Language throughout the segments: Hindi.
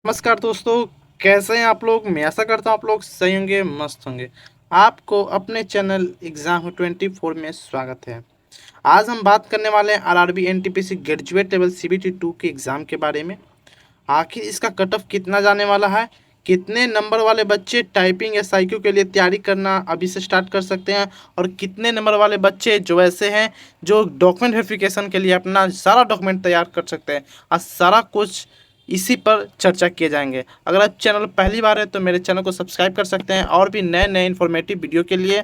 नमस्कार दोस्तों। कैसे हैं आप लोग। मैं आशा करता हूँ आप लोग सही होंगे, मस्त होंगे। आपको अपने चैनल एग्जाम 24 में स्वागत है। आज हम बात करने वाले हैं RRB NTPC graduate level CBT 2 के एग्ज़ाम के बारे में। आखिर इसका कट ऑफ कितना जाने वाला है, कितने नंबर वाले बच्चे टाइपिंग या साइक्यू के लिए तैयारी करना अभी से स्टार्ट कर सकते हैं, और कितने नंबर वाले बच्चे जो ऐसे हैं जो डॉक्यूमेंट वेरिफिकेशन के लिए अपना सारा डॉक्यूमेंट तैयार कर सकते हैं। आज सारा कुछ इसी पर चर्चा किए जाएंगे। अगर आप चैनल पहली बार है तो मेरे चैनल को सब्सक्राइब कर सकते हैं, और भी नए नए इन्फॉर्मेटिव वीडियो के लिए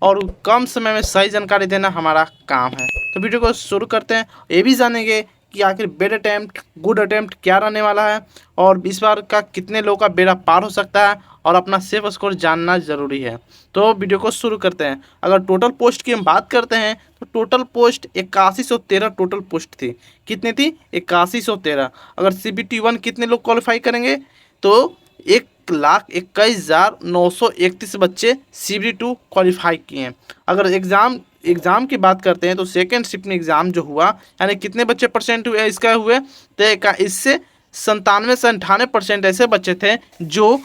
और कम समय में सही जानकारी देना हमारा काम है। तो वीडियो को शुरू करते हैं। ये भी जानेंगे कि आखिर बेड अटैम्प्ट गुड अटैम्प्ट क्या रहने वाला है, और इस बार का कितने लोगों का बेड़ा पार हो सकता है, और अपना सेफ स्कोर जानना ज़रूरी है। तो वीडियो को शुरू करते हैं। अगर टोटल पोस्ट की हम बात करते हैं तो टोटल पोस्ट 8113 टोटल पोस्ट थी। कितनी थी? 8113। अगर CBT 1 कितने लोग क्वालिफाई करेंगे तो 1,21,931 बच्चे CBT 2 क्वालिफाई किए हैं। अगर एग्ज़ाम की बात करते हैं तो सेकेंड शिफ्ट में एग्ज़ाम जो हुआ, यानी कितने बच्चे परसेंट हुए इसका हुए, तो इससे 97 से 98% ऐसे बच्चे थे जो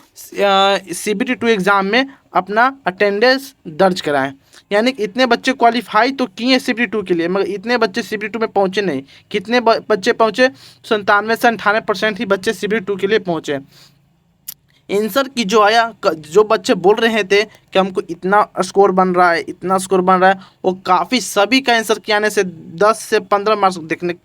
CBT 2 एग्ज़ाम में अपना अटेंडेंस दर्ज कराएं। यानी कि इतने बच्चे क्वालिफाई तो किए CBT 2 के लिए, मगर इतने बच्चे CBT 2 में पहुंचे नहीं। कितने बच्चे पहुंचे? 97 से 98% ही बच्चे CBT 2 के लिए पहुंचे। आंसर की जो आया, जो बच्चे बोल रहे थे कि हमको इतना स्कोर बन रहा है, इतना स्कोर बन रहा है, वो काफ़ी सभी का आंसर के आने से 10 से 15 मार्क्स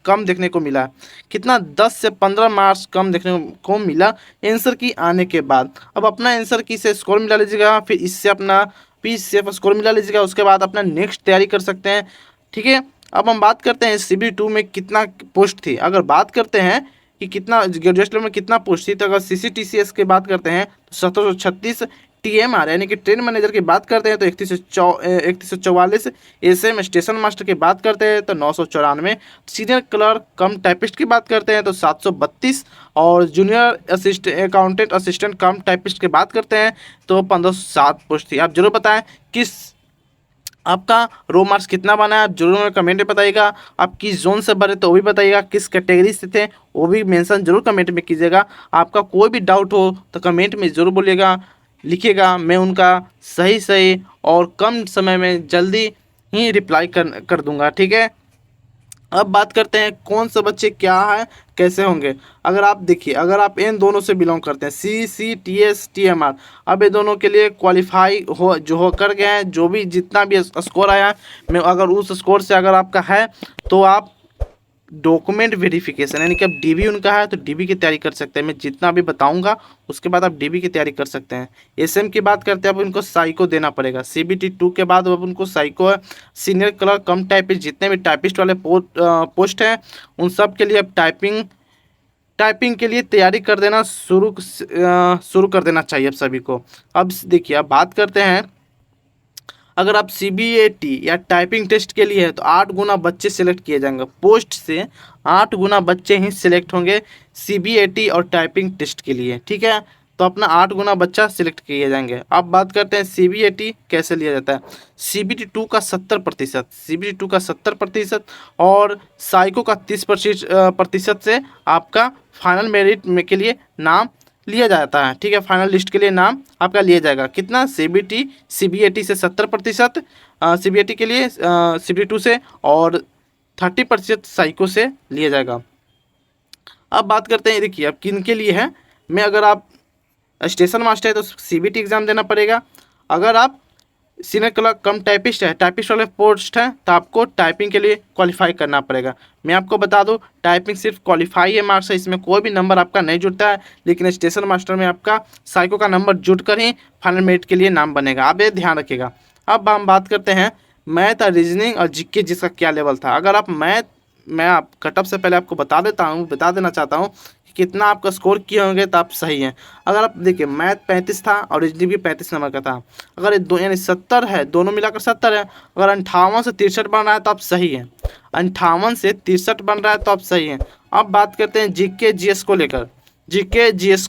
कम देखने को मिला। कितना? 10 से 15 मार्क्स कम देखने को मिला आंसर की आने के बाद। अब अपना आंसर की से स्कोर मिला लीजिएगा, फिर इससे अपना पी से स्कोर मिला लीजिएगा, उसके बाद अपना नेक्स्ट तैयारी कर सकते हैं। ठीक है। अब हम बात करते हैं CBT 2 में कितना पोस्ट थी। अगर बात करते हैं कि कितना ग्रेजुएट लेवल में कितना पोस्ट थी, तो अगर CCTCS की बात करते हैं तो 1736। TMR यानी कि ट्रेन मैनेजर की बात करते हैं तो 3144। SM स्टेशन मास्टर की बात करते हैं तो 994। सीनियर क्लर्क कम टाइपिस्ट की बात करते हैं तो 732। और जूनियर अकाउंटेंट असिस्टेंट कम टाइपिस्ट की बात करते हैं तो 1507 पोस्ट थी। आप जरूर बताएं किस आपका रो मार्क्स कितना बना है, आप जरूर में कमेंट में बताइएगा। आप किस जोन से भरे तो वो भी बताइएगा, किस कैटेगरी से थे वो भी मेंशन जरूर कमेंट में कीजिएगा। आपका कोई भी डाउट हो तो कमेंट में ज़रूर बोलिएगा, लिखिएगा। मैं उनका सही सही और कम समय में जल्दी ही रिप्लाई कर दूंगा। ठीक है। अब बात करते हैं कौन से बच्चे क्या है, कैसे होंगे। अगर आप देखिए, अगर आप इन दोनों से बिलोंग करते हैं CCTS TMR, अब ये दोनों के लिए क्वालिफाई हो कर गए हैं। जो भी जितना भी स्कोर आया है, मैं अगर उस स्कोर से अगर आपका है तो आप डॉक्यूमेंट वेरिफिकेशन यानी कि अब DB उनका है तो DB की तैयारी कर सकते हैं। मैं जितना भी बताऊंगा उसके बाद आप DB की तैयारी कर सकते हैं। SM की बात करते हैं, अब उनको साइको देना पड़ेगा। CBT 2 के बाद अब उनको साइको है। सीनियर क्लर्क कम टाइपिस्ट, जितने भी टाइपिस्ट वाले पोस्ट हैं उन सब के लिए अब टाइपिंग के लिए तैयारी कर देना शुरू कर देना चाहिए अब सभी को। अब देखिए, अब बात करते हैं, अगर आप CBAT या टाइपिंग टेस्ट के लिए है तो 8 गुना बच्चे सिलेक्ट किए जाएंगे। पोस्ट से 8 गुना बच्चे ही सिलेक्ट होंगे CBAT और टाइपिंग टेस्ट के लिए। ठीक है। तो अपना 8 गुना बच्चा सिलेक्ट किए जाएंगे। अब बात करते हैं CBAT कैसे लिया जाता है। CBT 2 का 70%, CBT 2 का 70% और साइको का 30% से आपका फाइनल मेरिट में के लिए नाम लिया जाता है। ठीक है। फाइनल लिस्ट के लिए नाम आपका लिया जाएगा। कितना? CBAT से 70%, CBAT के लिए CBT 2 से, और 30% साइको से लिया जाएगा। अब बात करते हैं, देखिए अब किन के लिए है। मैं अगर आप स्टेशन मास्टर है तो CBT एग्ज़ाम देना पड़ेगा। अगर आप सीनियर क्लर्क कम टाइपिस्ट है, टाइपिस्ट वाले पोस्ट है, तो आपको टाइपिंग के लिए क्वालिफाई करना पड़ेगा। मैं आपको बता दूं, टाइपिंग सिर्फ क्वालिफाई है मार्क्स है, इसमें कोई भी नंबर आपका नहीं जुड़ता है। लेकिन स्टेशन मास्टर में आपका साइको का नंबर जुट कर ही फाइनल मेरिट के लिए नाम बनेगा। आप ये ध्यान रखिएगा। अब हम बात करते हैं मैथ और रीजनिंग और जीके जिसका क्या लेवल था। अगर आप मैं आप कटअप से पहले आपको बता देना चाहता हूँ कि कितना आपका स्कोर किए होंगे तो आप सही हैं। अगर आप देखिए, मैथ 35 था और रीजनिंग भी 35 नंबर का था। अगर ये दो यानी 70 है, दोनों मिलाकर 70 है। अगर 58 से 63 बन रहा है तो आप सही हैं। 58 से 63 बन रहा है तो आप सही हैं। अब बात करते हैं जीके जीएस को लेकर। जीके जीएस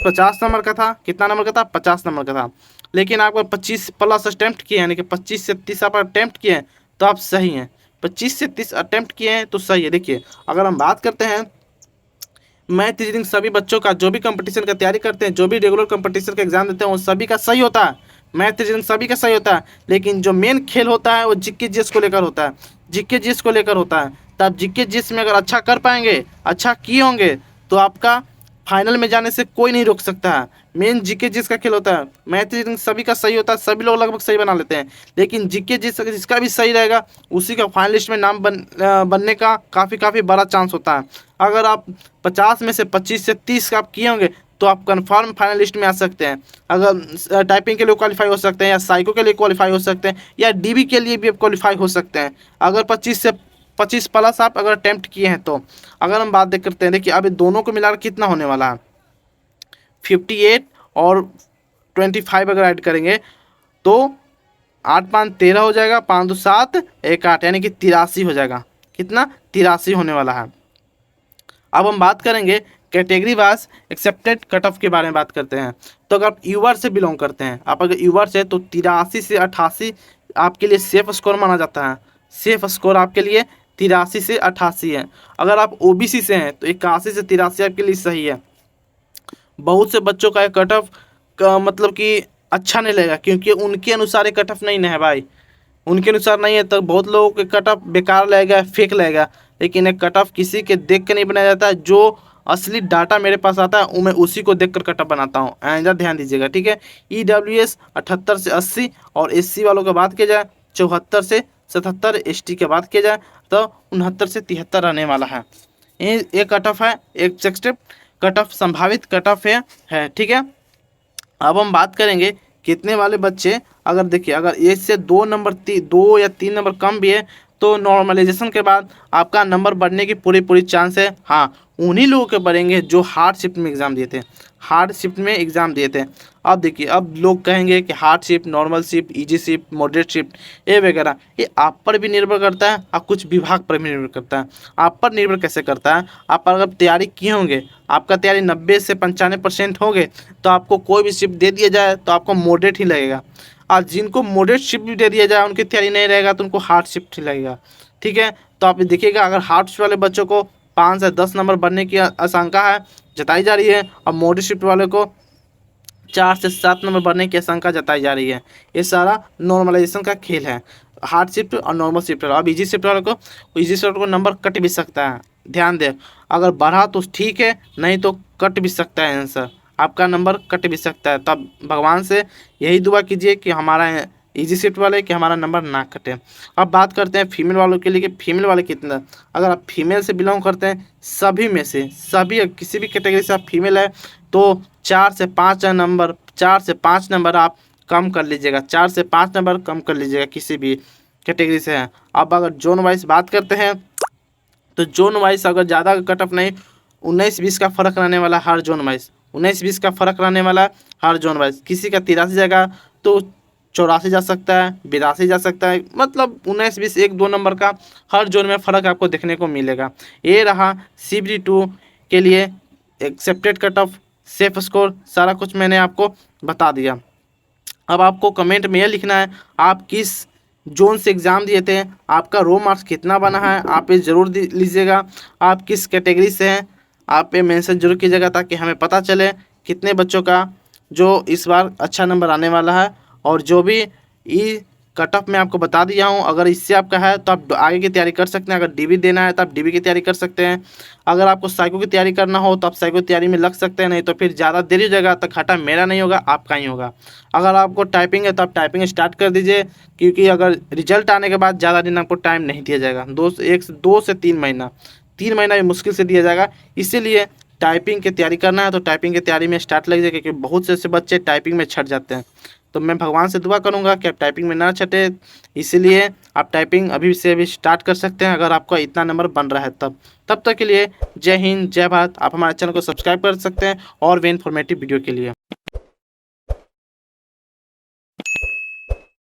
50 नंबर का था। कितना नंबर का था? 50 नंबर का था। लेकिन आपको 25 प्लस अटेम्प्ट किए, यानी कि 25 से 30 आप अटेम्प्ट किए हैं तो आप सही हैं। 25 से 30 अटेम्प्ट किए हैं तो सही है। देखिए, अगर हम बात करते हैं मैथ रीजनिंग सभी बच्चों का जो भी कंपटीशन का तैयारी करते हैं, जो भी रेगुलर कंपटीशन का एग्जाम देते हैं, वो सभी का सही होता है। मैथ रीजनिंग सभी का सही होता है, लेकिन जो मेन खेल होता है वो जीके जीएस को लेकर होता है। जीके जीएस को लेकर होता है। तो आप जीके जीएस में अगर अच्छा कर पाएंगे, अच्छा किए होंगे, तो आपका फाइनल में जाने से कोई नहीं रोक सकता है। मेन जीके जिसका खेल होता है। मैथ रीजनिंग सभी का सही होता है, सभी लोग लगभग सही बना लेते हैं, लेकिन जीके जिसका भी सही रहेगा उसी का फाइनलिस्ट में नाम बनने का काफ़ी बड़ा चांस होता है। अगर आप 50 में से 25 से 30 का आप किए होंगे तो आप कंफर्म फाइनलिस्ट में आ सकते हैं। अगर टाइपिंग के लिए क्वालिफाई हो सकते हैं, या साइको के लिए क्वालिफाई हो सकते हैं, या डीबी के लिए भी आप क्वालिफाई हो सकते हैं, अगर 25 प्लस आप अगर अटेम्प्ट किए हैं तो। अगर हम बात देख करते हैं, देखिए अभी दोनों को मिलाकर कितना होने वाला है, 58 और 25 अगर ऐड करेंगे तो 8 5 13 हो जाएगा, 5 2 7 1 8, यानी कि 83 हो जाएगा। कितना? 83 होने वाला है। अब हम बात करेंगे category wise accepted cut off के बारे में बात करते हैं। तो अगर आप यूआर से बिलोंग करते हैं, आप अगर यूआर से, तो 83 से 88 आपके लिए सेफ स्कोर माना जाता है। सेफ स्कोर आपके लिए 83 से 88 है। अगर आप ओबीसी से हैं तो 81 से 83 आपके लिए सही है। बहुत से बच्चों का कट ऑफ का मतलब कि अच्छा नहीं लगेगा, क्योंकि उनके अनुसार ये कट ऑफ नहीं है भाई, उनके अनुसार नहीं है। तो बहुत लोगों के कट ऑफ बेकार लगेगा, फेक लगेगा, लेकिन एक कट ऑफ किसी के देख के नहीं बनाया जाता है। जो असली डाटा मेरे पास आता है वो मैं उसी को देखकर कट ऑफ बनाता हूँ, ऐसा ध्यान दीजिएगा, ठीक है। ईडब्ल्यूएस 78 से 80 और एससी वालों का बात किया जाए 74 से 77, एसटी की बात किया जाए तो 69 से 73 रहने वाला है। ये कट ऑफ है, एक एक्सेप्टेड कट ऑफ, संभावित कट ऑफ है, ठीक है। अब हम बात करेंगे कितने वाले बच्चे, अगर देखिए अगर एक से 2 या 3 नंबर कम भी है तो नॉर्मलाइजेशन के बाद आपका नंबर बढ़ने की पूरी चांस है। हाँ, उन्हीं लोगों के बढ़ेंगे जो हार्ड शिफ्ट में एग्ज़ाम दिए थे, हार्ड शिफ्ट में एग्ज़ाम दिए थे। अब देखिए अब लोग कहेंगे कि hard shift, normal shift, easy shift, moderate shift ये वगैरह, ये आप पर भी निर्भर करता है और कुछ विभाग पर भी निर्भर करता है। आप पर निर्भर कैसे करता है, आप अगर तैयारी किए होंगे, आपका तैयारी 90 से 95% हो गए, तो आपको कोई भी शिफ्ट दे दिया जाए तो आपको मॉडरेट ही लगेगा। और जिनको मॉडरेट शिफ्ट भी दे दिया जाए, उनकी तैयारी नहीं रहेगा तो उनको हार्ड शिफ्ट ही लगेगा, ठीक है। तो आप देखिएगा अगर हार्ड शिफ्ट वाले बच्चों को 5 से 10 नंबर बढ़ने की आशंका है, जताई जा रही है, और मॉडरेट शिफ्ट वाले को 4 से 7 नंबर बढ़ने की आशंका जताई जा रही है। ये सारा नॉर्मलाइजेशन का खेल है, हार्ड शिफ्ट और नॉर्मल शिफ्ट वाला। अब इजी शिफ्ट वाले को, इजी शिफ्ट को नंबर कट भी सकता है, ध्यान दें। अगर बढ़ा तो ठीक है, नहीं तो कट भी सकता है आंसर, आपका नंबर कट भी सकता है। तब भगवान से यही दुआ कीजिए कि हमारा इजी शिफ्ट वाले कि हमारा नंबर ना कटे। अब बात करते हैं फीमेल वालों के लिए कि फीमेल वाले कितना। अगर आप फीमेल से बिलोंग करते हैं, सभी में से, सभी किसी भी कैटेगरी से आप फीमेल है, तो 4 से 5 नंबर आप कम कर लीजिएगा, 4 से 5 नंबर कम कर लीजिएगा किसी भी कैटेगरी से है। अब अगर जोन वाइज बात करते हैं तो जोन वाइज अगर ज़्यादा कट ऑफ नहीं, 19-20 का फ़र्क रहने वाला हर जोन वाइज, 19-20 का फ़र्क रहने वाला हर जोन वाइज। किसी का 83 जाएगा तो 84 जा सकता है, 82 जा सकता है, मतलब 19-20 1-2 नंबर का हर जोन में फ़र्क आपको देखने को मिलेगा। ये रहा CBT2 के लिए accepted cut off, safe score, सारा कुछ मैंने आपको बता दिया। अब आपको कमेंट में यह लिखना है आप किस जोन से एग्ज़ाम दिए थे, आपका रो मार्क्स कितना बना है, आप ये ज़रूर लीजिएगा। आप किस कैटेगरी से हैं आप ये मेंशन जरूर कीजिएगा, ताकि हमें पता चले कितने बच्चों का जो इस बार अच्छा नंबर आने वाला है। और जो भी ये कट ऑफ मैं आपको बता दिया हूँ, अगर इससे आपका है तो आप आगे की तैयारी कर सकते हैं। अगर डीबी देना है तो आप डीबी की तैयारी कर सकते हैं। अगर आपको साइको की तैयारी करना हो तो आप साइको की तैयारी में लग सकते हैं, नहीं तो फिर ज़्यादा देरी हो जाएगा तो घाटा मेरा नहीं होगा, आपका ही होगा। अगर आपको टाइपिंग है तो आप टाइपिंग स्टार्ट कर दीजिए, क्योंकि अगर रिजल्ट आने के बाद ज़्यादा दिन आपको टाइम नहीं दिया जाएगा, 2 से 3 महीना, 3 महीना भी मुश्किल से दिया जाएगा। इसीलिए टाइपिंग की तैयारी करना है तो टाइपिंग की तैयारी में स्टार्ट लग जाए, क्योंकि बहुत से ऐसे बच्चे टाइपिंग में छट जाते हैं। तो मैं भगवान से दुआ करूंगा कि आप टाइपिंग में ना छटे, इसीलिए आप टाइपिंग अभी से भी स्टार्ट कर सकते हैं अगर आपका इतना नंबर बन रहा है तब तक के लिए जय हिंद, जय भारत। आप हमारे चैनल को सब्सक्राइब कर सकते हैं और भी इन्फॉर्मेटिव वीडियो के लिए।